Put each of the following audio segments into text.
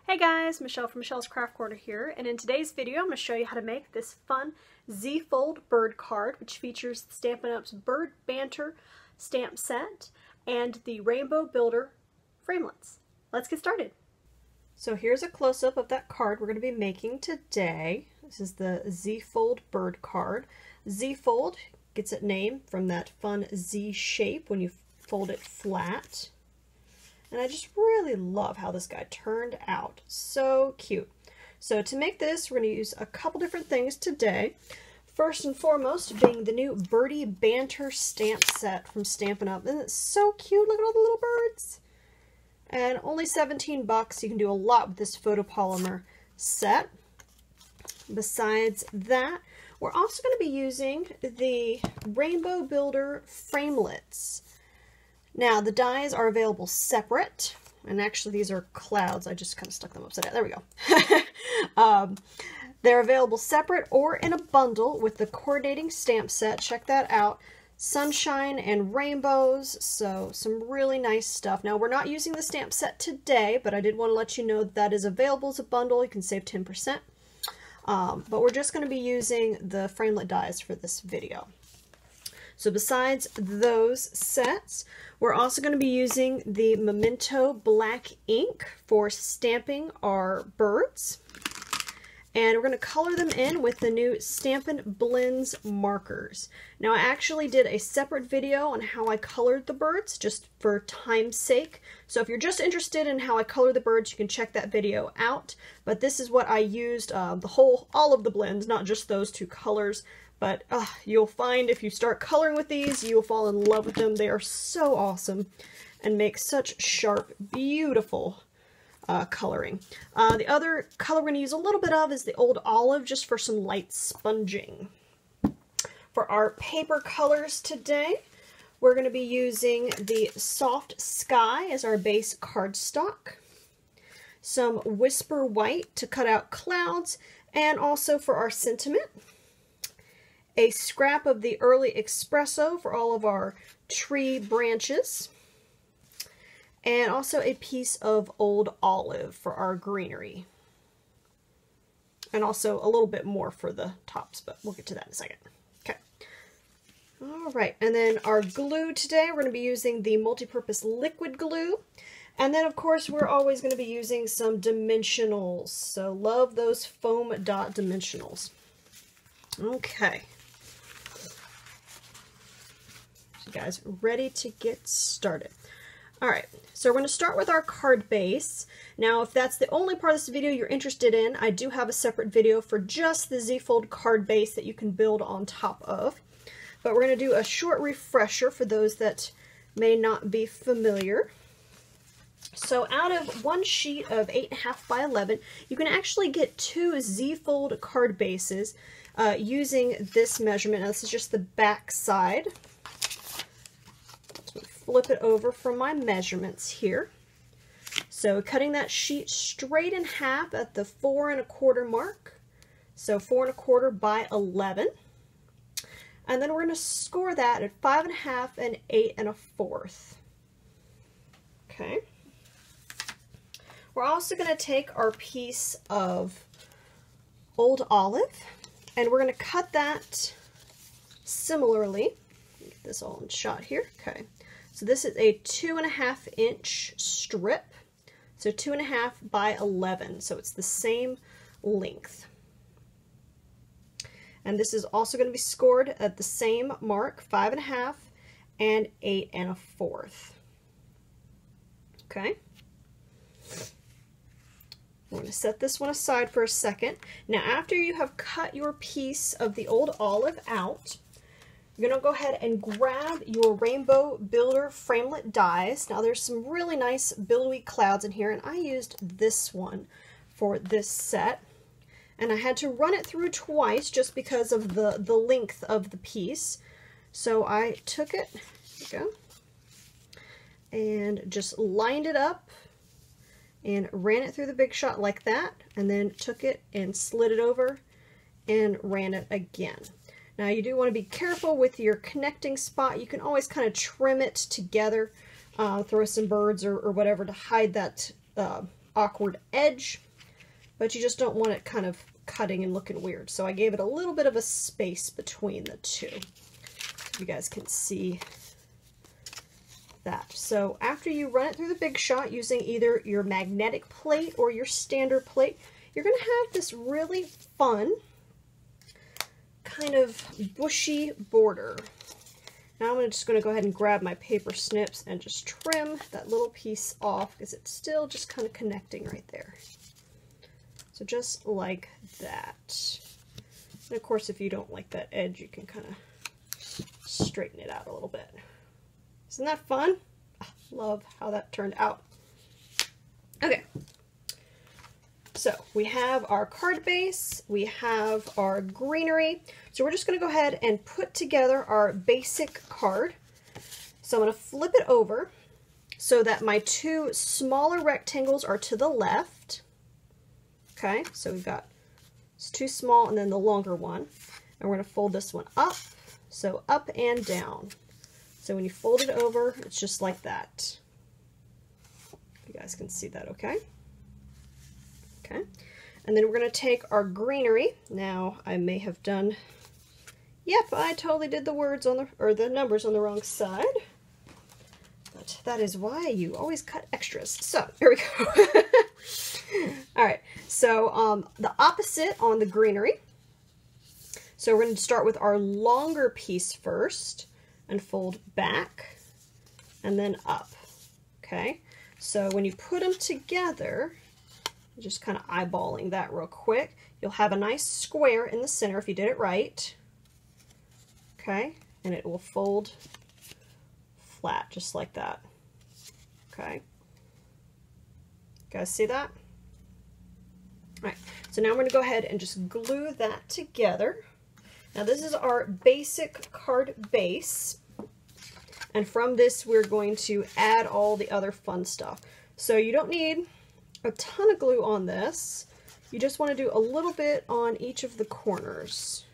Hey guys, Michelle from Michelle's Craft Corner here, and in today's video I'm going to show you how to make this fun Zfold bird card, which features Stampin' Up's Bird Banter stamp set and the Rainbow Builder framelits. Let's get started. So here's a close-up of that card we're going to be making today. This is the Zfold bird card. Zfold gets its name from that fun Z shape when you fold it flat. And I just really love how this guy turned out. So cute. So to make this, we're going to use a couple different things today. First and foremost being the new Birdy Banter stamp set from Stampin' Up. Isn't it so cute? Look at all the little birds. And only 17 bucks. You can do a lot with this photopolymer set. Besides that, we're also going to be using the Rainbow Builder framelits. Now, the dies are available separate, and actually these are clouds. I just kind of stuck them upside down. There we go. They're available separate or in a bundle with the coordinating stamp set. Check that out. Sunshine and rainbows, so some really nice stuff. Now, we're not using the stamp set today, but I did want to let you know that is available as a bundle. You can save 10%. But we're just going to be using the framelit dies for this video. So besides those sets, we're also going to be using the Memento black ink for stamping our birds. And we're going to color them in with the new Stampin' Blends markers. Now, I actually did a separate video on how I colored the birds, just for time's sake. So if you're just interested in how I color the birds, you can check that video out. But this is what I used, all of the blends, not just those two colors. But you'll find if you start coloring with these, you'll fall in love with them. They are so awesome and make such sharp, beautiful coloring. The other color we're going to use a little bit of is the Old Olive, just for some light sponging. For our paper colors today, we're going to be using the Soft Sky as our base cardstock, some Whisper White to cut out clouds, and also for our sentiment, a scrap of the Early Espresso for all of our tree branches, and also a piece of Old Olive for our greenery. And also a little bit more for the tops, but we'll get to that in a second. Okay. All right, and then our glue today, we're going to be using the multi-purpose liquid glue. And then, of course, we're always going to be using some dimensionals. So love those foam dot dimensionals. Okay. So you guys ready to get started? All right, so we're going to start with our card base. Now, if that's the only part of this video you're interested in, I do have a separate video for just the Zfold card base that you can build on top of. But we're going to do a short refresher for those that may not be familiar. So out of one sheet of 8.5 by 11, you can actually get two Zfold card bases using this measurement. Now, this is just the back side. Flip it over from my measurements here. So cutting that sheet straight in half at the 4 1/4 mark. So 4 1/4 by 11. And then we're going to score that at 5 1/2 and 8 1/4. Okay. We're also going to take our piece of Old Olive and we're going to cut that similarly. Get this all in shot here. Okay. So this is a 2.5 inch strip, so 2.5 by 11, so it's the same length. And this is also going to be scored at the same mark, 5 1/2 and 8 1/4. Okay. I'm going to set this one aside for a second. Now, after you have cut your piece of the Old Olive out, you're going to go ahead and grab your Rainbow Builder framelit dies. Now, there's some really nice billowy clouds in here, and I used this one for this set. And I had to run it through twice just because of the length of the piece. So I took it, there you go, and just lined it up and ran it through the Big Shot like that, and then took it and slid it over and ran it again. Now, you do want to be careful with your connecting spot. You can always kind of trim it together, throw some birds or whatever to hide that awkward edge, but you just don't want it kind of cutting and looking weird. So I gave it a little bit of a space between the two. You guys can see that. So after you run it through the Big Shot using either your magnetic plate or your standard plate, you're going to have this really fun kind of bushy border. Now I'm just going to go ahead and grab my paper snips and just trim that little piece off because it's still just kind of connecting right there. So just like that. And of course, if you don't like that edge, you can kind of straighten it out a little bit. Isn't that fun? I love how that turned out. Okay. So we have our card base, we have our greenery. So we're just going to go ahead and put together our basic card. So I'm going to flip it over so that my two smaller rectangles are to the left. Okay, so we've got it's too small and then the longer one. And we're going to fold this one up, so up and down. So when you fold it over, it's just like that. You guys can see that, okay? Okay, and then we're going to take our greenery. Now, I may have done, yep, I totally did the words on the, or the numbers on the wrong side. But that is why you always cut extras. So, here we go. All right, so the opposite on the greenery. So we're going to start with our longer piece first and fold back and then up. Okay, so when you put them together, just kind of eyeballing that real quick, you'll have a nice square in the center if you did it right. Okay, and it will fold flat just like that. Okay, you guys see that? All right, so now we're going to go ahead and just glue that together. Now this is our basic card base, and from this we're going to add all the other fun stuff. So you don't need a ton of glue on this. You just want to do a little bit on each of the corners.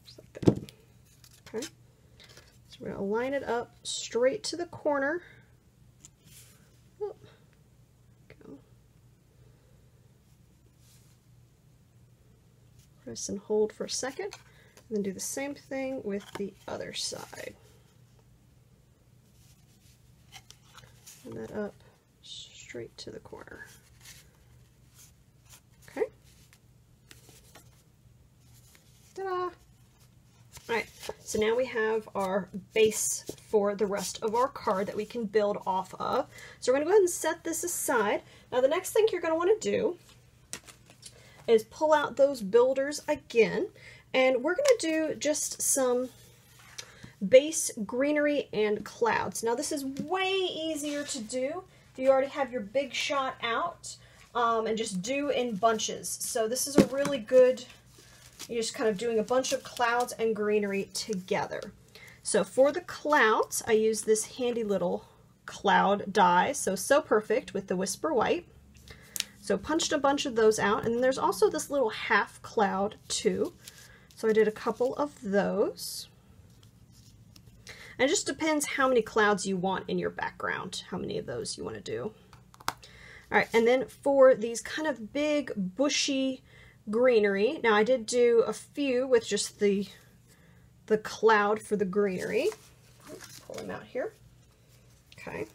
Just like that. Okay. So we're going to line it up straight to the corner. Oh, go. Press and hold for a second, and then do the same thing with the other side. And that up straight to the corner. Okay. Ta-da! Alright, so now we have our base for the rest of our card that we can build off of. So we're going to go ahead and set this aside. Now the next thing you're going to want to do is pull out those builders again, and we're going to do just some base greenery and clouds. Now this is way easier to do if you already have your Big Shot out and just do in bunches. So this is a really good, you're just kind of doing a bunch of clouds and greenery together. So for the clouds, I use this handy little cloud die, so perfect with the Whisper White. So punched a bunch of those out, and then there's also this little half cloud too. So I did a couple of those. And it just depends how many clouds you want in your background, how many of those you want to do. All right, and then for these kind of big bushy greenery, now I did do a few with just the cloud for the greenery. Let's pull them out here. Okay,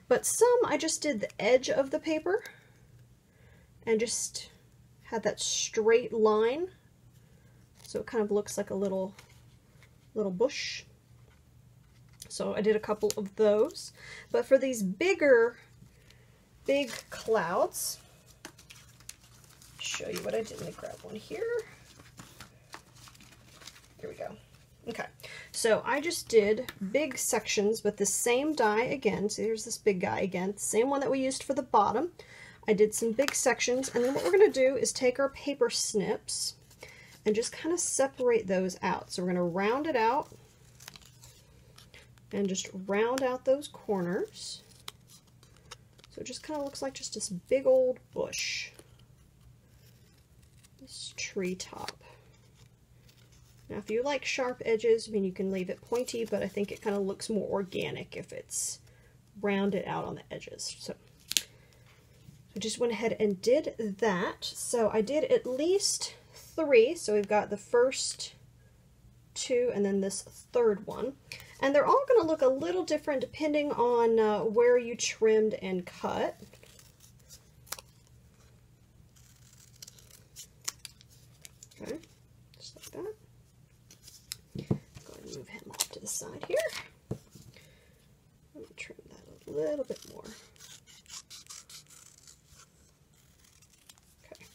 but some I just did the edge of the paper and just had that straight line, so it kind of looks like a little bush. So I did a couple of those. But for these big clouds, show you what I did. Let me grab one here. Here we go. Okay, so I just did big sections with the same die again. So here's this big guy again, same one that we used for the bottom. I did some big sections, and then what we're going to do is take our paper snips and just kind of separate those out. So we're going to round it out and just round out those corners. So it just kind of looks like just this big old bush, this tree top. Now if you like sharp edges, I mean, you can leave it pointy, but I think it kind of looks more organic if it's rounded out on the edges. So I just went ahead and did that. So I did at least 3. So we've got the first 2 and then this third one. And they're all going to look a little different depending on where you trimmed and cut. Okay, just like that. Go ahead and move him off to the side here. Let me trim that a little bit more. Okay,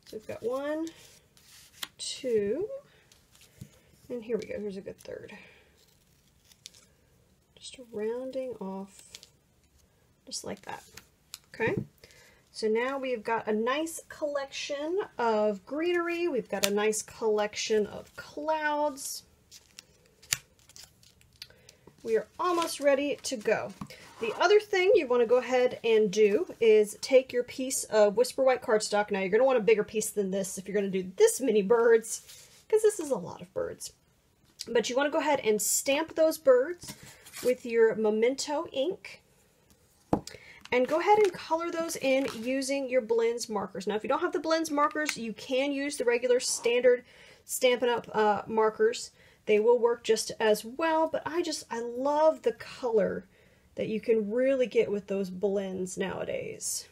so we've got 1, 2, and here we go. Here's a good third. Just rounding off just like that. Okay, so now we've got a nice collection of greenery. We've got a nice collection of clouds. We are almost ready to go. The other thing you want to go ahead and do is take your piece of Whisper White cardstock. Now you're going to want a bigger piece than this if you're going to do this many birds, because this is a lot of birds. But you want to go ahead and stamp those birds with your Memento ink. And go ahead and color those in using your blends markers. Now if you don't have the blends markers, you can use the regular standard Stampin' Up! Markers. They will work just as well, but I love the color that you can really get with those blends nowadays.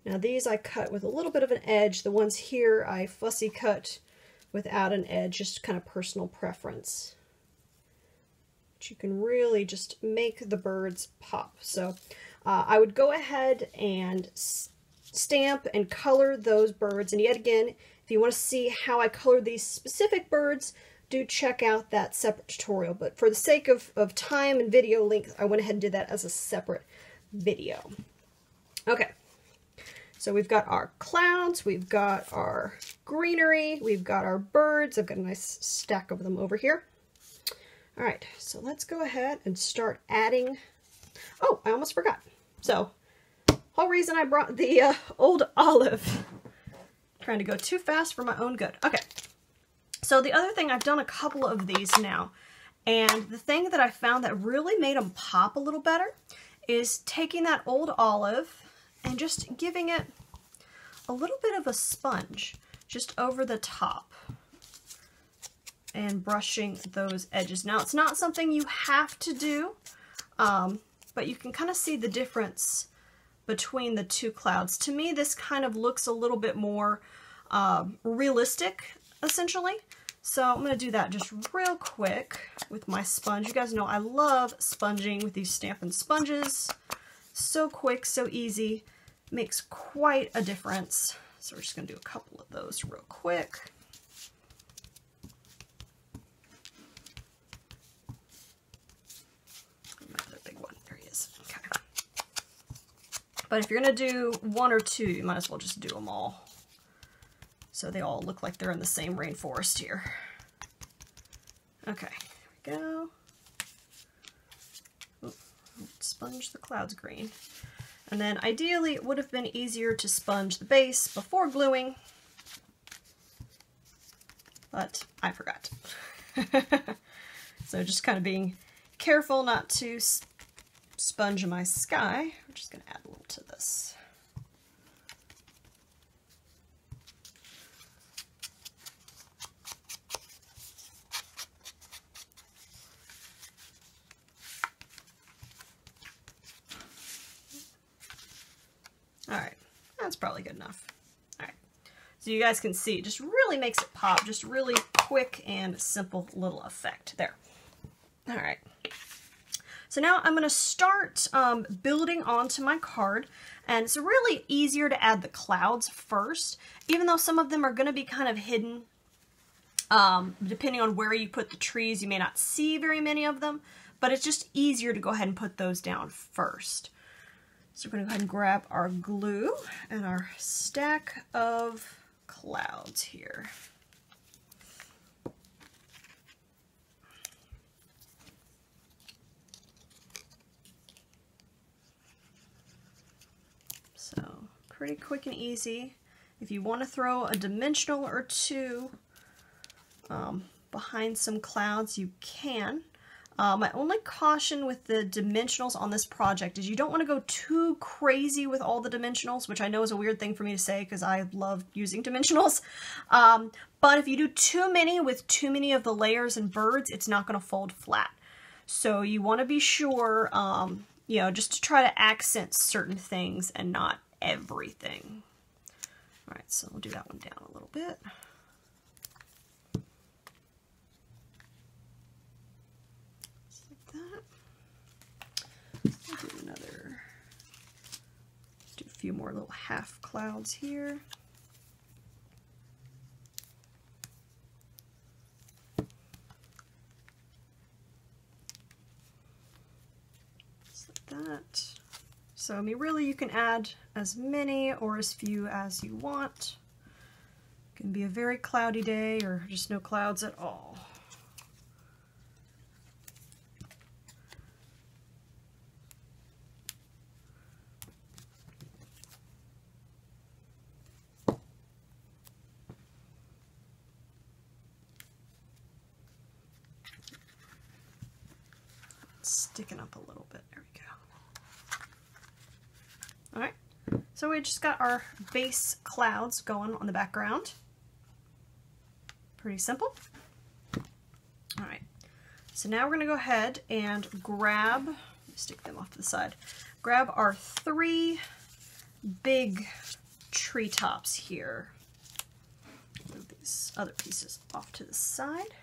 Now these I cut with a little bit of an edge. The ones here I fussy cut without an edge, just kind of personal preference. But you can really just make the birds pop. So I would go ahead and stamp and color those birds. And yet again, if you want to see how I colored these specific birds, do check out that separate tutorial. But for the sake of time and video length, I went ahead and did that as a separate video. Okay, so we've got our clouds, we've got our greenery, we've got our birds. I've got a nice stack of them over here. All right, so let's go ahead and start adding. Oh, I almost forgot. So, whole reason I brought the old olive. Trying to go too fast for my own good. Okay. So the other thing, I've done a couple of these now, and the thing that I found that really made them pop a little better is taking that old olive and just giving it a little bit of a sponge just over the top and brushing those edges. Now, it's not something you have to do, but you can kind of see the difference between the two clouds. To me, this kind of looks a little bit more realistic, essentially. So I'm going to do that just real quick with my sponge. You guys know I love sponging with these Stampin' Sponges. So quick, so easy, makes quite a difference. So we're just going to do a couple of those real quick. Another big one. There he is. Okay. But if you're going to do 1 or 2, you might as well just do them all, so they all look like they're in the same rainforest here. Okay, here we go. Ooh, sponge the clouds green. And then ideally it would have been easier to sponge the base before gluing, but I forgot. So just kind of being careful not to sponge my sky. We're just going to add a little to this. Alright, that's probably good enough. Alright, so you guys can see, it just really makes it pop, just really quick and simple little effect there. Alright, so now I'm going to start building onto my card, and it's really easier to add the clouds first, even though some of them are going to be kind of hidden. Depending on where you put the trees, you may not see very many of them, but it's just easier to go ahead and put those down first. So we're going to go ahead and grab our glue and our stack of clouds here. So pretty quick and easy. If you want to throw a dimensional or two behind some clouds, you can. My only caution with the dimensionals on this project is you don't want to go too crazy with all the dimensionals, which I know is a weird thing for me to say because I love using dimensionals. But if you do too many with too many of the layers and birds, it's not going to fold flat. So you want to be sure, you know, just to try to accent certain things and not everything. All right, so we'll do that one down a little bit. Do a few more little half clouds here. Just like that. So I mean, really you can add as many or as few as you want. It can be a very cloudy day or just no clouds at all. Sticking up a little bit. There we go. All right, so we just got our base clouds going on the background. Pretty simple. All right, so now we're going to go ahead and grab, stick them off to the side, grab our 3 big treetops here. Move these other pieces off to the side.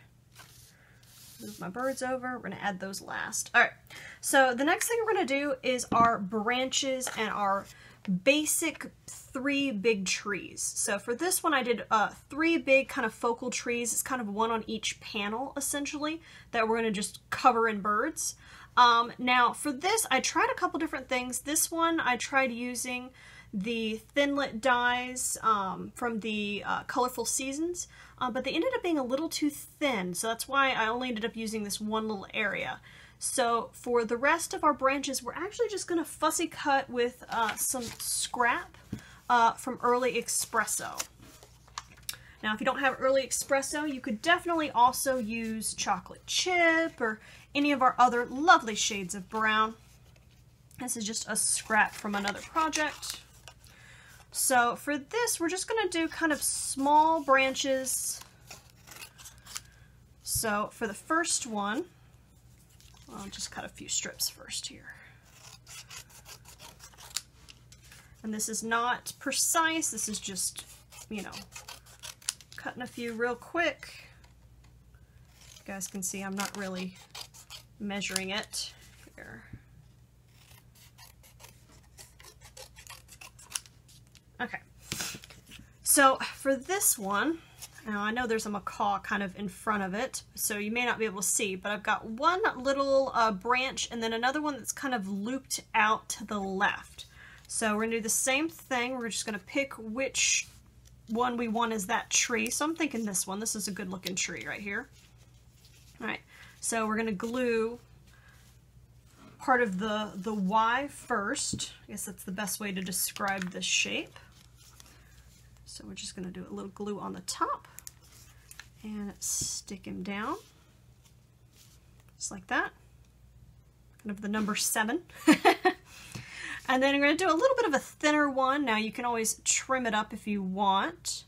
Move my birds over. We're going to add those last. All right, so the next thing we're going to do is our branches and our basic 3 big trees. So for this one I did 3 big kind of focal trees. It's kind of one on each panel essentially that we're going to just cover in birds. Now for this I tried a couple different things. This one I tried using the Thinlit dies from the Colorful Seasons, but they ended up being a little too thin, so that's why I only ended up using this one little area. So for the rest of our branches, we're actually just going to fussy cut with some scrap from Early Espresso. Now, if you don't have Early Espresso, you could definitely also use chocolate chip or any of our other lovely shades of brown. This is just a scrap from another project. So for this, we're just going to do kind of small branches. So for the first one, I'll just cut a few strips first here. And this is not precise, this is just, you know, cutting a few real quick. You guys can see I'm not really measuring it here. Okay, so for this one, now I know there's a macaw kind of in front of it, so you may not be able to see, but I've got one little branch and then another one that's kind of looped out to the left. So we're going to do the same thing. We're just going to pick which one we want as that tree. So I'm thinking this one. This is a good looking tree right here. All right, so we're going to glue part of the Y first. I guess that's the best way to describe this shape. So we're just going to do a little glue on the top and stick him down, just like that, kind of the number 7. And then I'm going to do a little bit of a thinner one. Now you can always trim it up if you want.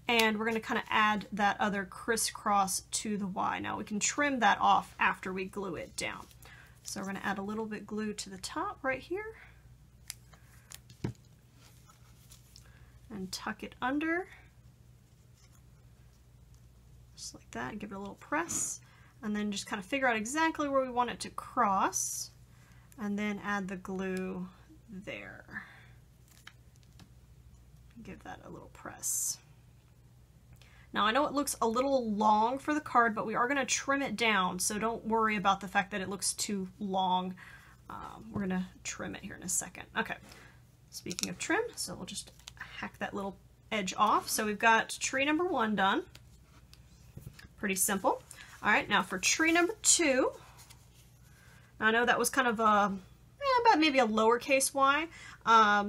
And we're going to kind of add that other crisscross to the Y. Now we can trim that off after we glue it down. So we're going to add a little bit glue to the top right here. And tuck it under, just like that, and give it a little press, and then just kind of figure out exactly where we want it to cross, and then add the glue there. Give that a little press. Now I know it looks a little long for the card, but we are going to trim it down, so don't worry about the fact that it looks too long. We're going to trim it here in a second. Okay, speaking of trim, so we'll just hack that little edge off. So we've got tree number 1 done. Pretty simple. All right, now for tree number 2, I know that was kind of a, about maybe a lowercase y.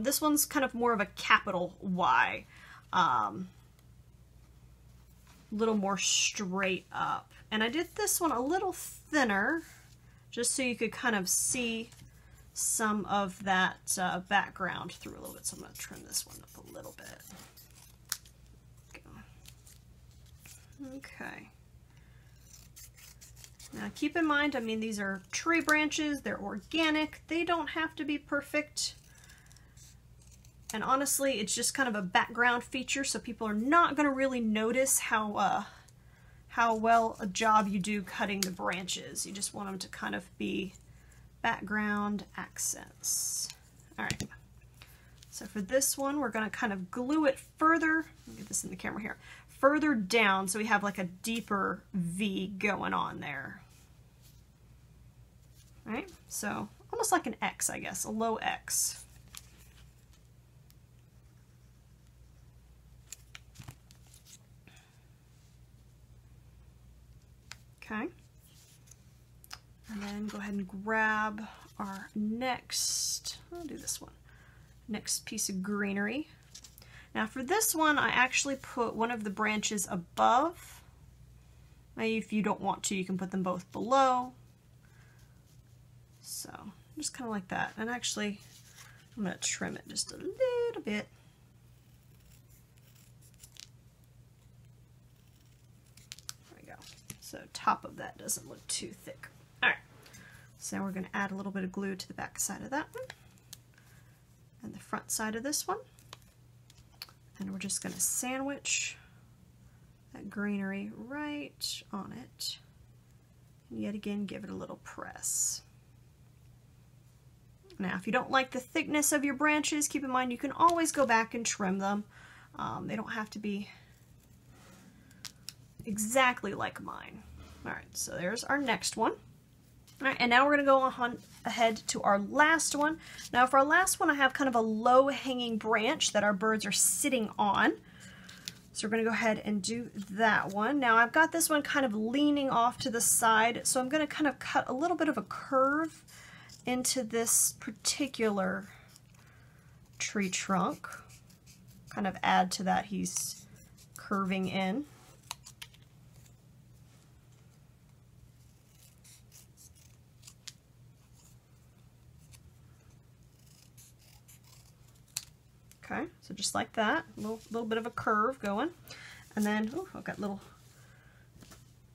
This one's kind of more of a capital Y. little more straight up. And I did this one a little thinner just so you could kind of see some of that background through a little bit. So I'm going to trim this one up a little bit. Okay. Now keep in mind, I mean, these are tree branches, they're organic, they don't have to be perfect. And honestly, it's just kind of a background feature, so people are not going to really notice how well a job you do cutting the branches. You just want them to kind of be background accents. All right. So for this one, we're going to kind of glue it further. Let me get this in the camera here. Further down, so we have like a deeper V going on there. All right, so almost like an X, I guess, a low X. Okay, and then go ahead and grab our next, I'll do this one, next piece of greenery. Now for this one, I actually put one of the branches above. Maybe if you don't want to, you can put them both below. So just kind of like that. And actually, I'm going to trim it just a little bit. There we go. So top of that doesn't look too thick. All right. So now we're going to add a little bit of glue to the back side of that one. And the front side of this one. And we're just going to sandwich that greenery right on it. And yet again, give it a little press. Now, if you don't like the thickness of your branches, keep in mind you can always go back and trim them. They don't have to be exactly like mine. All right, so there's our next one. All right, and now we're going to go on ahead to our last one. Now for our last one, I have kind of a low-hanging branch that our birds are sitting on. So we're going to go ahead and do that one. Now I've got this one kind of leaning off to the side, so I'm going to kind of cut a little bit of a curve into this particular tree trunk. Kind of add to that he's curving in. Okay, so just like that, a little bit of a curve going. And then, oh, I've got little,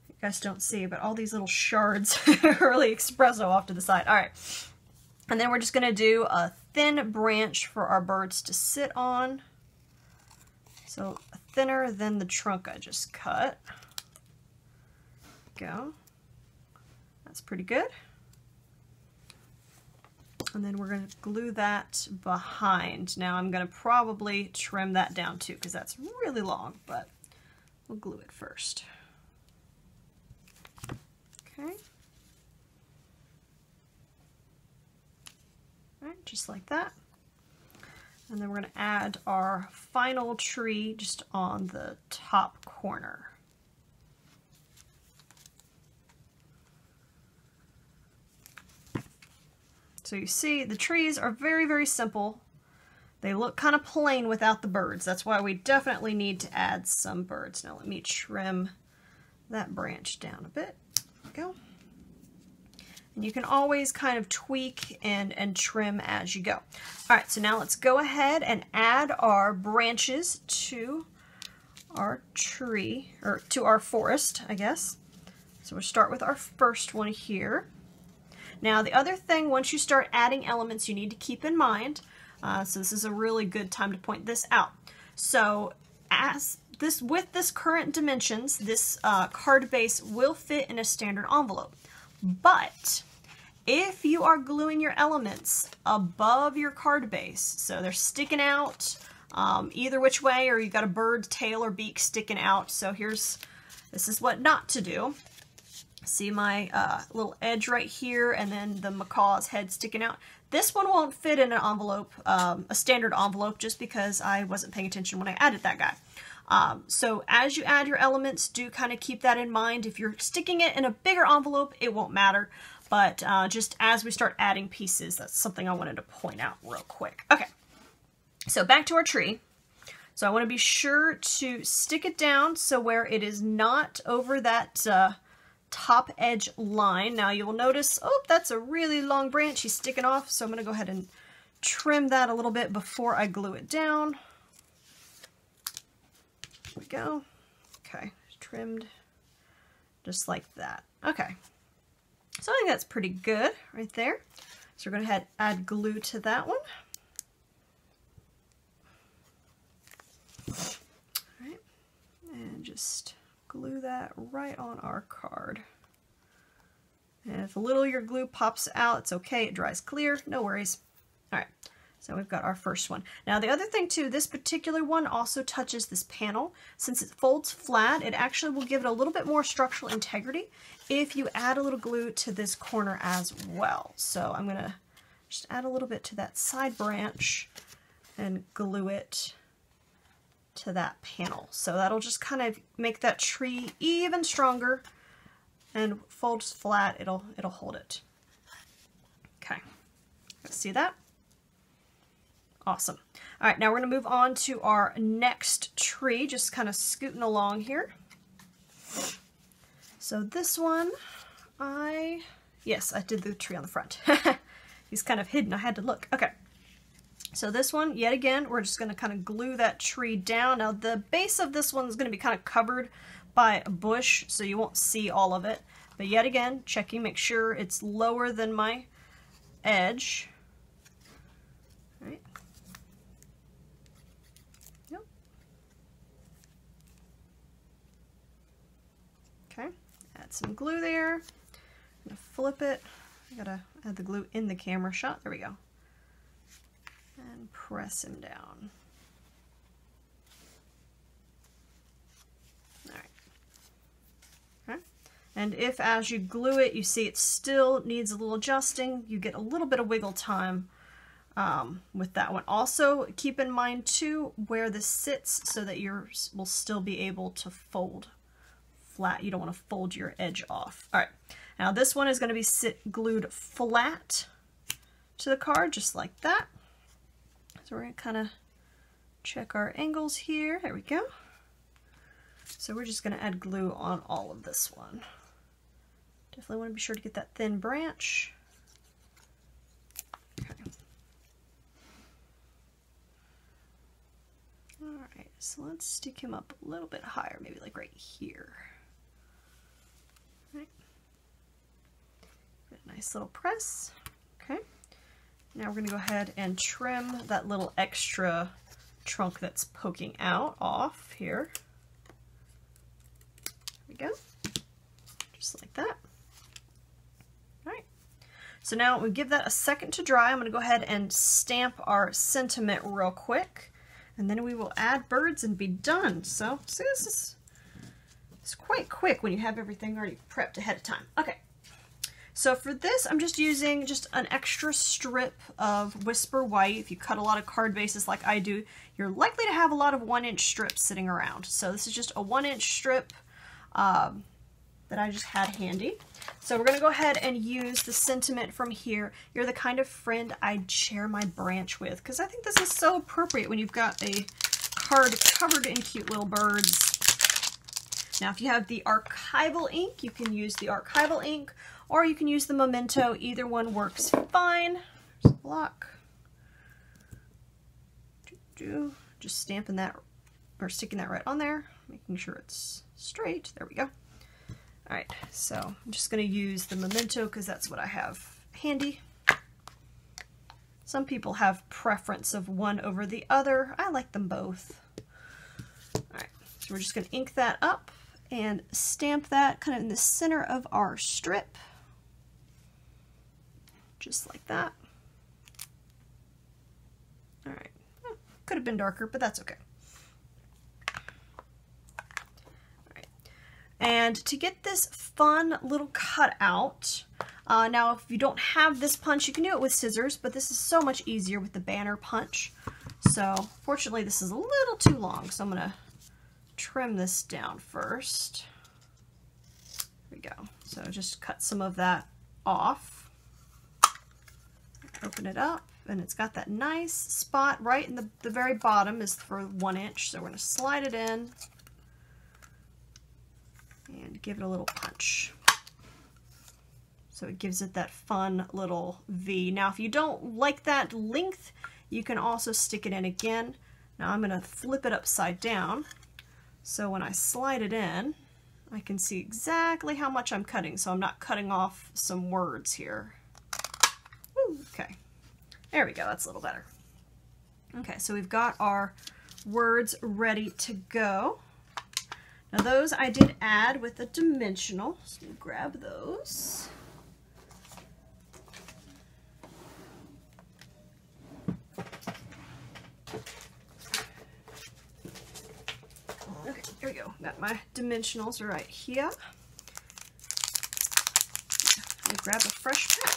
you guys don't see, but all these little shards really espresso off to the side. All right, and then we're just gonna do a thin branch for our birds to sit on. So thinner than the trunk I just cut. Go. That's pretty good. And then we're going to glue that behind. Now I'm going to probably trim that down too because that's really long, but we'll glue it first. Okay. All right, just like that. And then we're going to add our final tree just on the top corner. So you see the trees are very, very simple. They look kind of plain without the birds. That's why we definitely need to add some birds. Now let me trim that branch down a bit. There we go. And you can always kind of tweak and trim as you go. All right, so now let's go ahead and add our branches to our tree, or to our forest, I guess. So we'll start with our first one here. Now the other thing, once you start adding elements, you need to keep in mind, so this is a really good time to point this out. So with this current dimensions, this card base will fit in a standard envelope. But if you are gluing your elements above your card base, so they're sticking out either which way, or you've got a bird's tail or beak sticking out, so this is what not to do. See my little edge right here, and then the macaw's head sticking out. This one won't fit in an envelope, a standard envelope, just because I wasn't paying attention when I added that guy. So as you add your elements, do kind of keep that in mind. If you're sticking it in a bigger envelope, it won't matter. But just as we start adding pieces, that's something I wanted to point out real quick. Okay, so back to our tree. So I want to be sure to stick it down so where it is not over that top edge line. Now you will notice, oh, that's a really long branch. He's sticking off, so I'm going to go ahead and trim that a little bit before I glue it down. There we go. Okay, trimmed just like that. Okay, so I think that's pretty good right there. So we're going to add glue to that one. All right, and just glue that right on our card. And if a little of your glue pops out, it's okay, it dries clear, no worries. All right, so we've got our first one. Now the other thing too, this particular one also touches this panel. Since it folds flat, it actually will give it a little bit more structural integrity if you add a little glue to this corner as well. So I'm gonna just add a little bit to that side branch and glue it to that panel. So that'll just kind of make that tree even stronger, and folds flat, it'll hold it. Okay, see that? Awesome. All right, now we're gonna move on to our next tree, just kind of scooting along here. So this one, yes, I did the tree on the front. He's kind of hidden, I had to look. Okay. So this one, yet again, we're just going to kind of glue that tree down. Now the base of this one is going to be kind of covered by a bush, so you won't see all of it. But yet again, checking, make sure it's lower than my edge. All right. Yep. Okay, add some glue there. I'm going to flip it. I gotta add the glue in the camera shot. There we go. And press him down. All right. Okay. And if as you glue it, you see it still needs a little adjusting, you get a little bit of wiggle time with that one. Also, keep in mind too where this sits so that yours will still be able to fold flat. You don't want to fold your edge off. All right. Now this one is going to be glued flat to the card, just like that. So we're going to kind of check our angles here. There we go. So we're just going to add glue on all of this one. Definitely want to be sure to get that thin branch. Okay. All right, so let's stick him up a little bit higher, maybe like right here. All right. Get a nice little press. Okay. Now we're going to go ahead and trim that little extra trunk that's poking out off here. There we go. Just like that. All right. So now we give that a second to dry. I'm going to go ahead and stamp our sentiment real quick, and then we will add birds and be done. So see, it's quite quick when you have everything already prepped ahead of time. Okay. So for this, I'm just using just an extra strip of Whisper White. If you cut a lot of card bases like I do, you're likely to have a lot of 1-inch strips sitting around. So this is just a 1-inch strip that I just had handy. So we're going to go ahead and use the sentiment from here. You're the kind of friend I'd share my branch with, because I think this is so appropriate when you've got a card covered in cute little birds. Now if you have the archival ink, you can use the archival ink, or you can use the Memento. Either one works fine. There's a block. Just stamping that, or sticking that right on there, making sure it's straight. There we go. All right, so I'm just going to use the Memento because that's what I have handy. Some people have preference of one over the other. I like them both. All right, so we're just going to ink that up and stamp that kind of in the center of our strip. Just like that. All right, could have been darker, but that's okay. All right, and to get this fun little cutout, now if you don't have this punch, you can do it with scissors, but this is so much easier with the banner punch. So fortunately, this is a little too long, so I'm gonna trim this down first. There we go. So just cut some of that off. Open it up and it's got that nice spot right in the very bottom is for 1 inch. So we're going to slide it in and give it a little punch. So it gives it that fun little V. Now if you don't like that length, you can also stick it in again. Now I'm going to flip it upside down, so when I slide it in, I can see exactly how much I'm cutting, so I'm not cutting off some words here. Woo, okay, there we go, that's a little better. Okay, so we've got our words ready to go. Now those I did add with a dimensional, so we'll grab those. Okay, here we go. Got my dimensionals right here. I'll grab a fresh pack.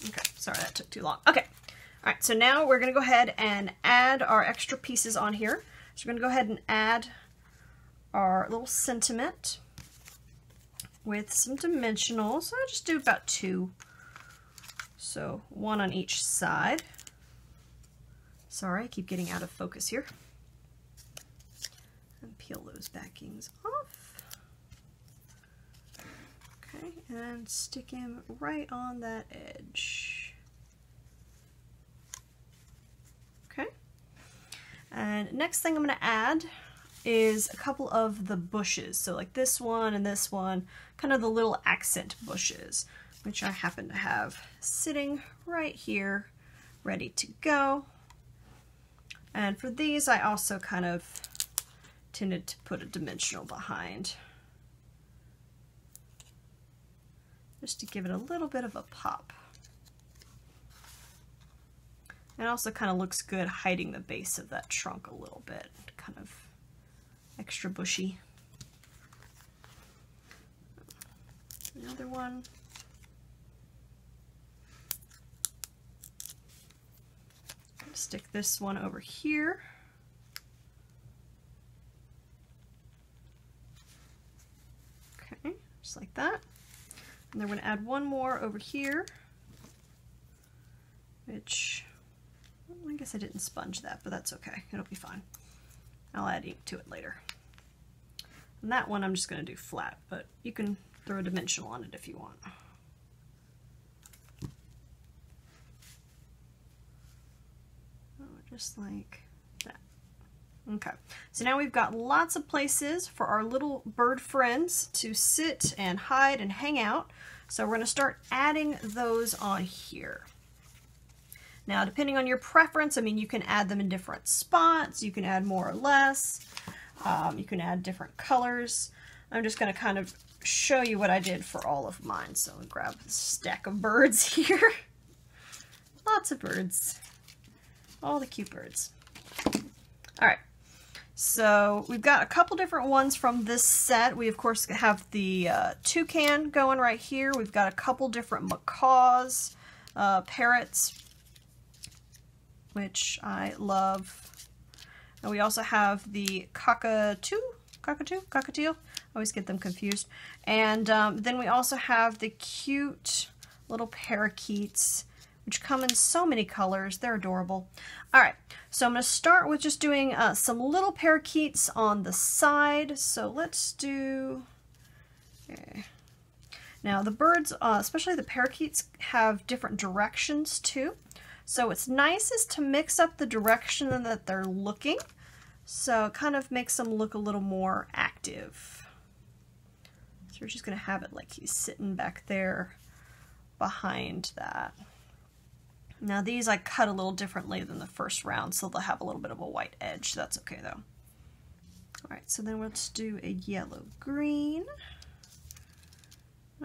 Okay, sorry that took too long. Okay, all right, so now we're going to go ahead and add our extra pieces on here. So we're going to go ahead and add our little sentiment with some dimensionals. I'll just do about 2. So 1 on each side. Sorry, I keep getting out of focus here. And peel those backings off. Okay, and stick him right on that edge. Okay. And next thing I'm going to add is a couple of the bushes. So like this one and this one, kind of the little accent bushes, which I happen to have sitting right here, ready to go. And for these, I also kind of tended to put a dimensional behind, just to give it a little bit of a pop. It also kind of looks good hiding the base of that trunk a little bit, kind of extra bushy. Another one. Stick this one over here. Okay, just like that. And then we're going to add one more over here, which, well, I guess I didn't sponge that, but that's okay. It'll be fine. I'll add ink to it later. And that one I'm just going to do flat, but you can throw a dimensional on it if you want. Just like that. Okay, so now we've got lots of places for our little bird friends to sit and hide and hang out. So we're going to start adding those on here. Now, depending on your preference, I mean, you can add them in different spots. You can add more or less. You can add different colors. I'm just going to kind of show you what I did for all of mine. So I'll grab this stack of birds here. Lots of birds. All the cute birds. All right, so we've got a couple different ones from this set. We, of course, have the toucan going right here. We've got a couple different macaws, parrots, which I love. And we also have the cockatoo? I always get them confused. And then we also have the cute little parakeets, which come in so many colors. They're adorable. All right, so I'm going to start with just doing some little parakeets on the side. So let's do... Okay. Now the birds, especially the parakeets, have different directions too. So it's nicest to mix up the direction that they're looking. So it kind of makes them look a little more active. So we're just going to have it like he's sitting back there behind that. Now these I cut a little differently than the first round, so they'll have a little bit of a white edge. That's okay though. All right, so then let's do a yellow green.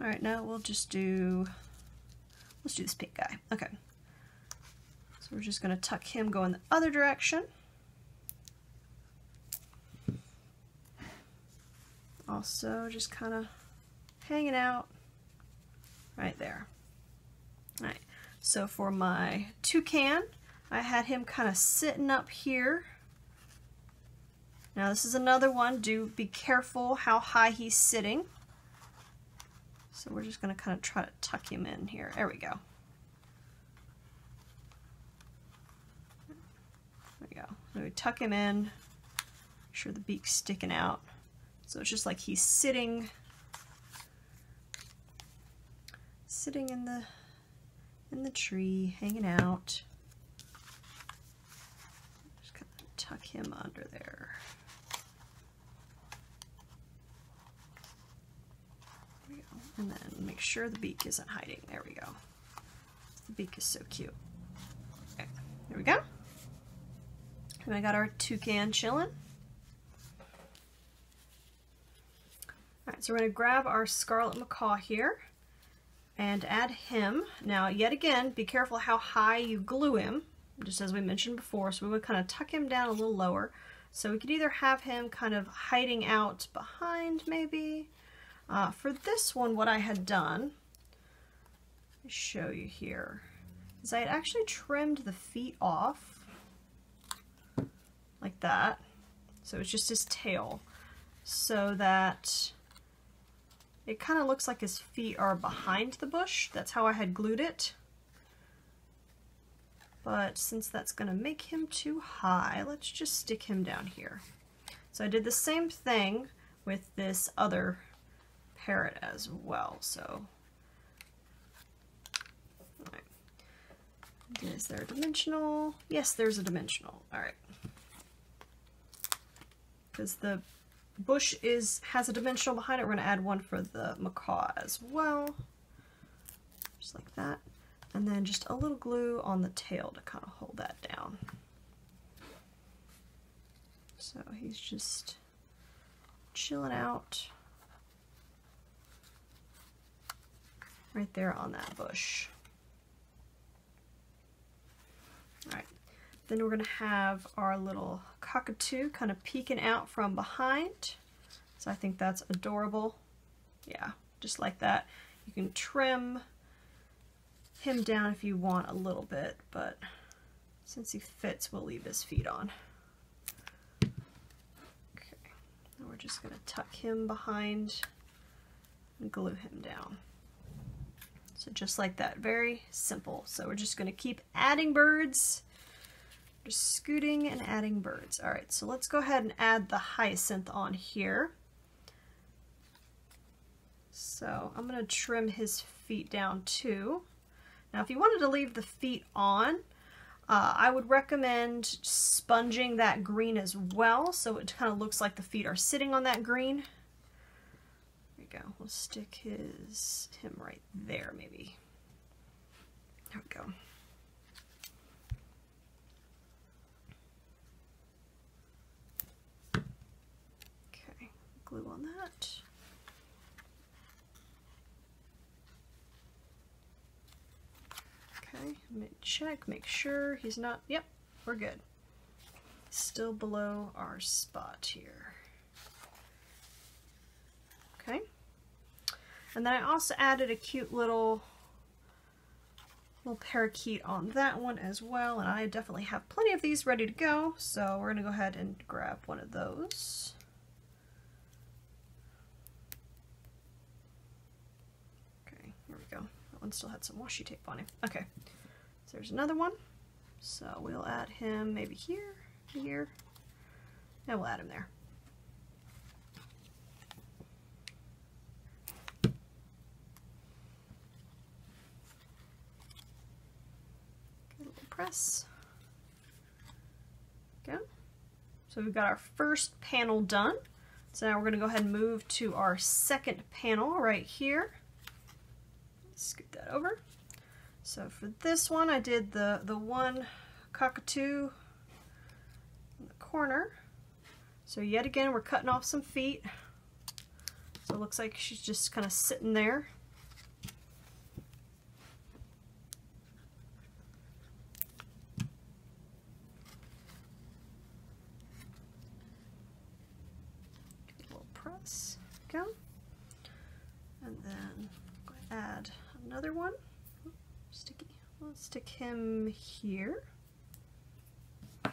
All right, now we'll just do, let's do this pink guy. Okay. So we're just gonna tuck him going the other direction. Also just kind of hanging out right there. All right. So for my toucan, I had him kind of sitting up here. Now this is another one. Do be careful how high he's sitting. So we're just going to kind of try to tuck him in here. There we go. There we go. So we tuck him in, make sure the beak's sticking out. So it's just like he's sitting in the tree, hanging out. Just kind of tuck him under there. There we go. And then make sure the beak isn't hiding. There we go. The beak is so cute. Okay, there we go. And I got our toucan chilling. Alright, so we're going to grab our scarlet macaw here and add him. Now, yet again, be careful how high you glue him, just as we mentioned before. So we would kind of tuck him down a little lower. So we could either have him kind of hiding out behind, maybe. For this one, what I had done, let me show you here, is I had actually trimmed the feet off, like that. So it's just his tail, so that it kind of looks like his feet are behind the bush. That's how I had glued it. But since that's going to make him too high, let's just stick him down here. So I did the same thing with this other parrot as well. So, all right. Is there a dimensional? Yes, there's a dimensional. All right. Because the bush has a dimensional behind it, we're going to add one for the macaw as well, just like that, and then just a little glue on the tail to kind of hold that down. So he's just chilling out right there on that bush. All right. Then we're going to have our little cockatoo kind of peeking out from behind. So I think that's adorable. Yeah, just like that. You can trim him down if you want a little bit, but since he fits, we'll leave his feet on. Okay, now we're just going to tuck him behind and glue him down. So just like that, very simple. So we're just going to keep adding birds. Just scooting and adding birds. All right, so let's go ahead and add the hyacinth on here. So I'm going to trim his feet down too. Now, if you wanted to leave the feet on, I would recommend sponging that green as well, so it kind of looks like the feet are sitting on that green. There we go. We'll stick him right there, maybe. There we go. Glue on that. Okay, check, make sure he's not, yep, we're good. Still below our spot here. Okay. And then I also added a cute little parakeet on that one as well, and I definitely have plenty of these ready to go, so we're going to go ahead and grab one of those. That one still had some washi tape on him. Okay, so there's another one. So we'll add him maybe here, here, and we'll add him there. Get a little press. Go. So we've got our first panel done. So now we're going to go ahead and move to our second panel right here. Scoot that over. So for this one, I did the one cockatoo in the corner. So yet again, we're cutting off some feet. So it looks like she's just kind of sitting there. Get a little press. Go. And then add another one. Sticky. Let's stick him here. And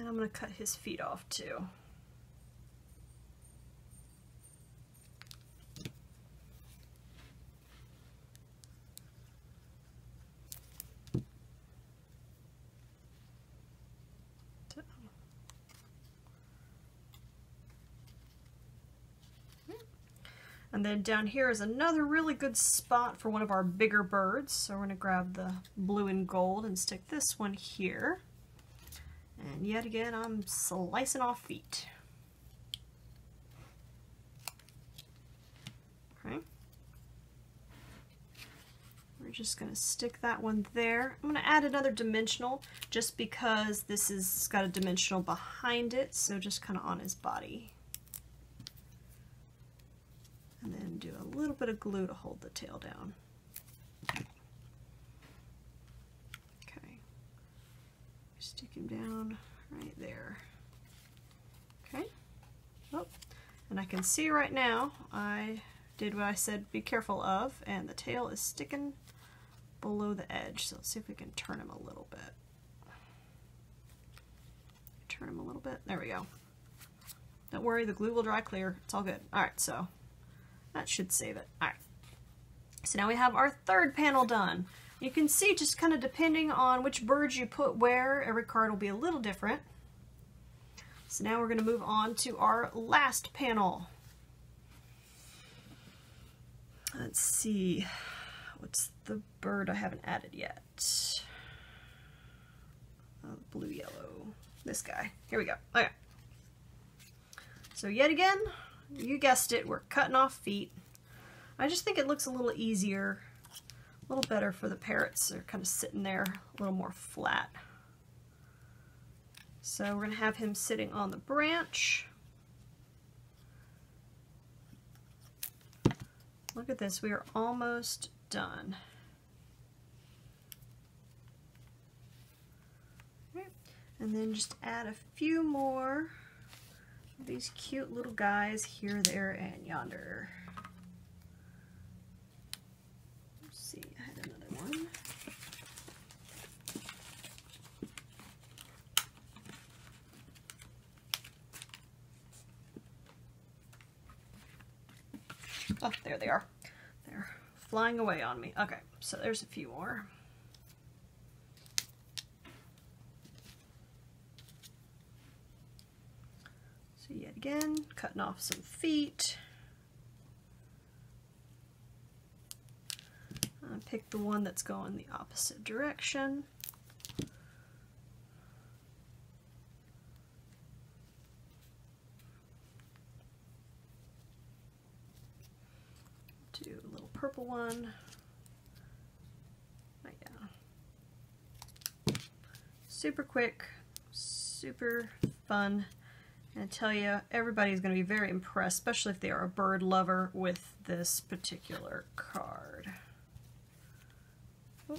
I'm going to cut his feet off too. And then down here is another really good spot for one of our bigger birds. So we're going to grab the blue and gold and stick this one here. And yet again, I'm slicing off feet. Okay. We're just going to stick that one there. I'm going to add another dimensional just because this has got a dimensional behind it. So just kind of on his body. And then do a little bit of glue to hold the tail down. Okay. Stick him down right there. Okay. Oh, and I can see right now I did what I said be careful of, and the tail is sticking below the edge. So let's see if we can turn him a little bit. Turn him a little bit. There we go. Don't worry, the glue will dry clear. It's all good. Alright, so that should save it. Alright. So now we have our third panel done. You can see just kind of depending on which birds you put where, every card will be a little different. So now we're going to move on to our last panel. Let's see. What's the bird I haven't added yet? Blue, yellow. This guy. Here we go. Okay. So yet again, you guessed it, we're cutting off feet. I just think it looks a little easier, a little better for the parrots. They're kind of sitting there a little more flat. So we're going to have him sitting on the branch. Look at this, we are almost done. Okay. And then just add a few more these cute little guys here, there, and yonder. Let's see, I had another one. Oh, there they are. They're flying away on me. Okay, so there's a few more. So yet again, cutting off some feet. Pick the one that's going the opposite direction. Do a little purple one. Oh, yeah. Super quick, super fun. And I tell you, everybody's going to be very impressed, especially if they are a bird lover, with this particular card. Oh.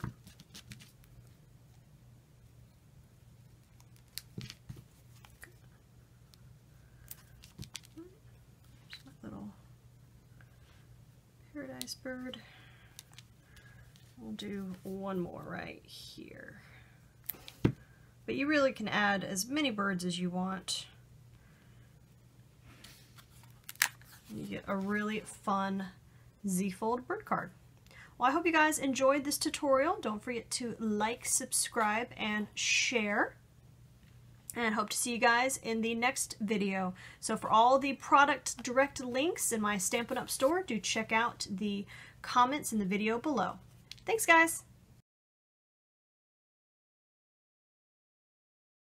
There's my little paradise bird. We'll do one more right here. But you really can add as many birds as you want. You get a really fun Zfold bird card. Well, I hope you guys enjoyed this tutorial. Don't forget to like, subscribe, and share. And hope to see you guys in the next video. So for all the product direct links in my Stampin' Up! Store, do check out the comments in the video below. Thanks, guys!